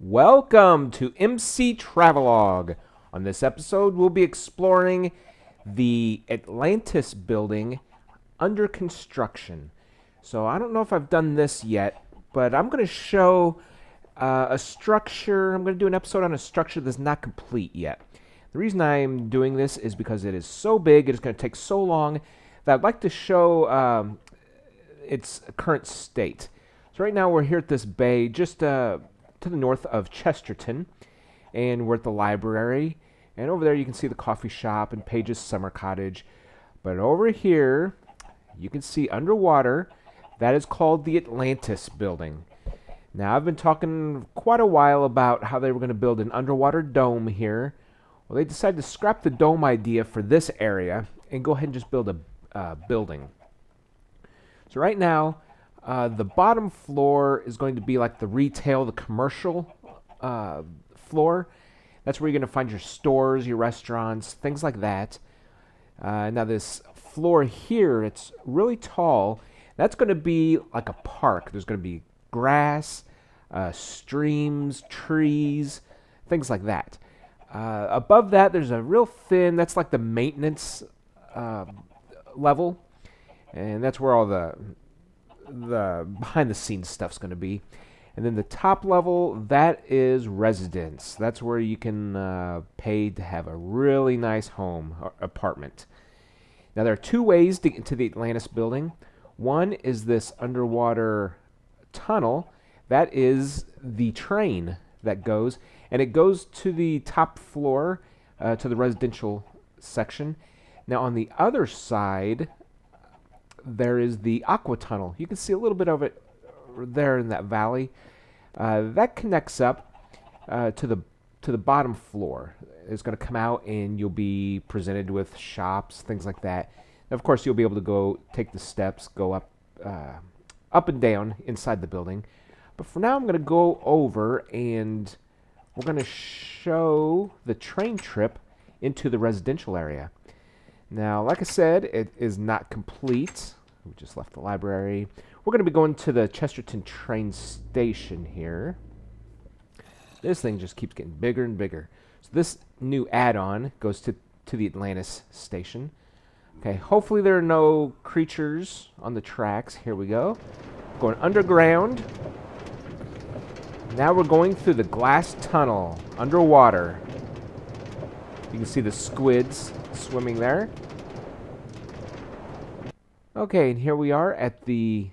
Welcome to MC Travelogue. On this episode, we'll be exploring the Atlantis building under construction. So I don't know if I've done this yet, but I'm going to show a structure. I'm going to do an episode on a structure that's not complete yet. The reason I'm doing this is because it is so big, it is going to take so long that I'd like to show its current state. So right now we're here at this bay just to the north of Chesterton, and we're at the library, and over there you can see the coffee shop and Paige's summer cottage. But over here you can see underwater, that is called the Atlantis building. Now I've been talking quite a while about how they were going to build an underwater dome here. Well, they decided to scrap the dome idea for this area and go ahead and just build a building. So right now the bottom floor is going to be like the retail, the commercial floor. That's where you're going to find your stores, your restaurants, things like that. Now this floor here, it's really tall. That's going to be like a park. There's going to be grass, streams, trees, things like that. Above that, there's a real thin, that's like the maintenance level. And that's where all the behind the scenes stuff's going to be. And then the top level, that is residence. That's where you can pay to have a really nice home or apartment. Now there are two ways to get into the Atlantis building. One is this underwater tunnel. That is the train that goes, and it goes to the top floor, to the residential section. Now on the other side there is the aqua tunnel. You can see a little bit of it there in that valley. That connects up to the bottom floor. It's going to come out and you'll be presented with shops, things like that. And of course, you'll be able to go take the steps, go up and down inside the building. But for now, I'm going to go over and we're going to show the train trip into the residential area. Now, like I said, it is not complete. We just left the library. We're going to be going to the Chesterton train station here. This thing just keeps getting bigger and bigger. So this new add-on goes to the Atlantis station. Okay, hopefully there are no creatures on the tracks. Here we go. Going underground. Now we're going through the glass tunnel underwater. You can see the squids swimming there. Okay, and here we are at the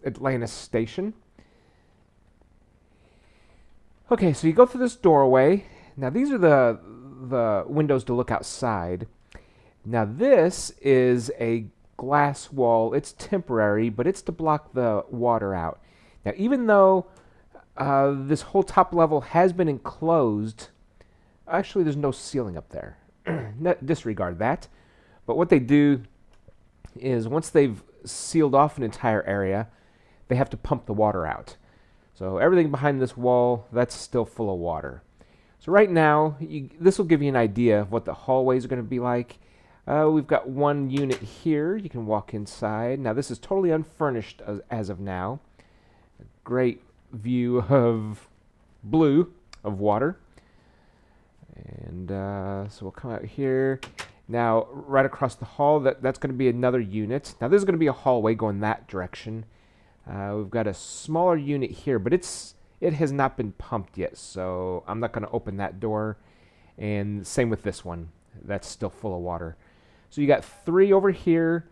Atlantis station. Okay, so you go through this doorway. Now these are the windows to look outside. Now this is a glass wall. It's temporary, but it's to block the water out. Now even though this whole top level has been enclosed, actually there's no ceiling up there. Disregard that. But what they do is once they've sealed off an entire area, they have to pump the water out. So everything behind this wall, that's still full of water. So right now, this will give you an idea of what the hallways are going to be like. We've got one unit here. You can walk inside. Now this is totally unfurnished as of now. A great view of blue of water. And so we'll come out here. Now, right across the hall, that's going to be another unit. Now, this is going to be a hallway going that direction. We've got a smaller unit here, but it has not been pumped yet, so I'm not going to open that door. And same with this one. That's still full of water. So you got three over here.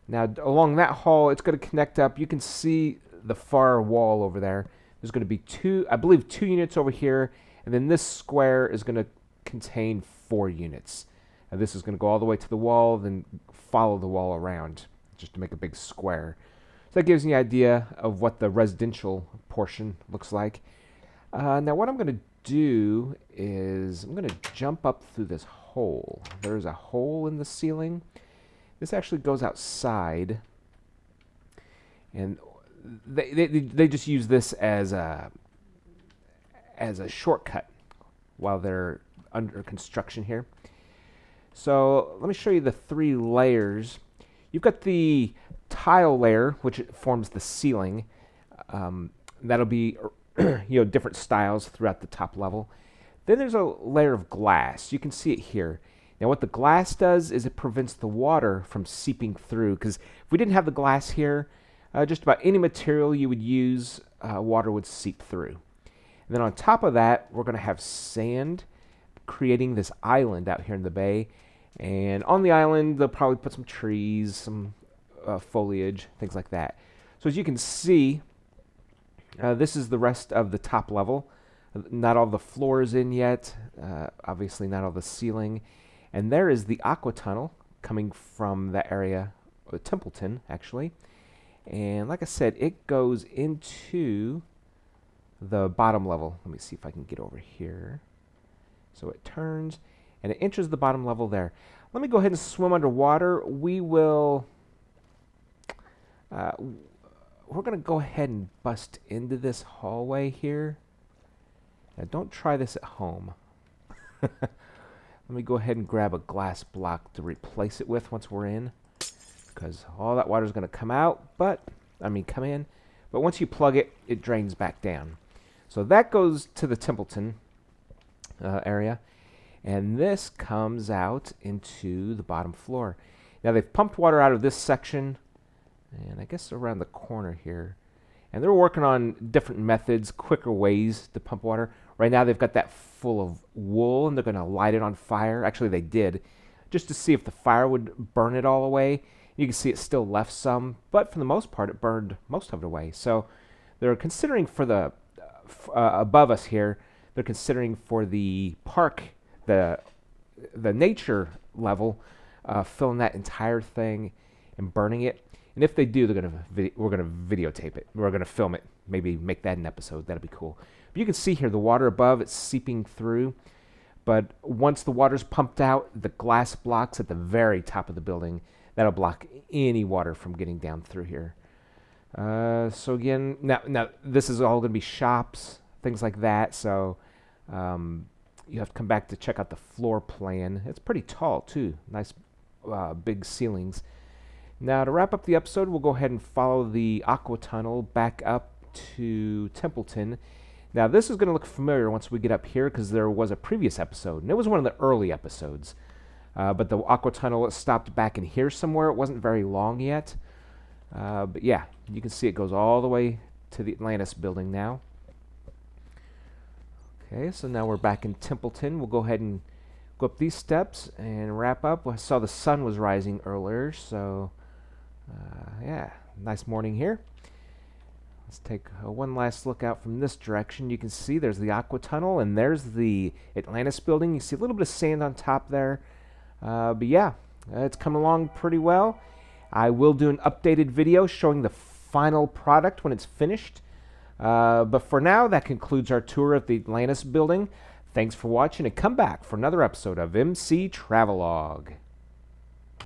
Now, along that hall, it's going to connect up. You can see the far wall over there. There's going to be I believe two units over here, and then this square is going to contain 4 units. Now this is going to go all the way to the wall, then follow the wall around, just to make a big square. So that gives you an idea of what the residential portion looks like. Now what I'm going to do is I'm going to jump up through this hole. There's a hole in the ceiling. This actually goes outside, and they just use this as a shortcut while they're under construction here. So let me show you the 3 layers. You've got the tile layer, which forms the ceiling. That'll be different styles throughout the top level. Then there's a layer of glass. You can see it here. Now what the glass does is it prevents the water from seeping through, because if we didn't have the glass here, just about any material you would use, water would seep through. And then on top of that, we're going to have sand, creating this island out here in the bay. And on the island, they'll probably put some trees, some foliage, things like that. So as you can see, this is the rest of the top level. Not all the floor is in yet, obviously not all the ceiling. And there is the aqua tunnel coming from that area, Templeton, actually. And like I said, it goes into the bottom level. Let me see if I can get over here. So it turns, and it enters the bottom level there. Let me go ahead and swim underwater. We will... we're going to go ahead and bust into this hallway here. Now, don't try this at home. Let me go ahead and grab a glass block to replace it with once we're in, because all that water is going to come in. But once you plug it, it drains back down. So that goes to the Templeton area, and this comes out into the bottom floor. Now they've pumped water out of this section, and I guess around the corner here. And they're working on different methods, quicker ways to pump water. Right now they've got that full of wool, and they're going to light it on fire. Actually, they did, just to see if the fire would burn it all away. You can see it still left some, but for the most part, it burned most of it away. So they're considering for the, above us here, they're considering for the park, the nature level, filling that entire thing and burning it. And if they do, we're gonna videotape it. We're gonna film it. Maybe make that an episode. That'd be cool. But you can see here the water above, it's seeping through. But once the water's pumped out, the glass blocks at the very top of the building, that'll block any water from getting down through here. So again, now this is all gonna be shops, things like that. So you have to come back to check out the floor plan. It's pretty tall too. Nice big ceilings. Now, to wrap up the episode, we'll go ahead and follow the aqua tunnel back up to Templeton. Now, this is going to look familiar once we get up here, because there was a previous episode, and it was one of the early episodes. But the aqua tunnel stopped back in here somewhere. It wasn't very long yet. But yeah, you can see it goes all the way to the Atlantis building now. Okay, so now we're back in Templeton. We'll go ahead and go up these steps and wrap up. I saw the sun was rising earlier, so... yeah, nice morning here. Let's take one last look out from this direction. You can see there's the aqua tunnel, and there's the Atlantis building. You see a little bit of sand on top there. But yeah, it's coming along pretty well. I will do an updated video showing the final product when it's finished. But for now, that concludes our tour of the Atlantis building. Thanks for watching, and come back for another episode of MC Travelogue.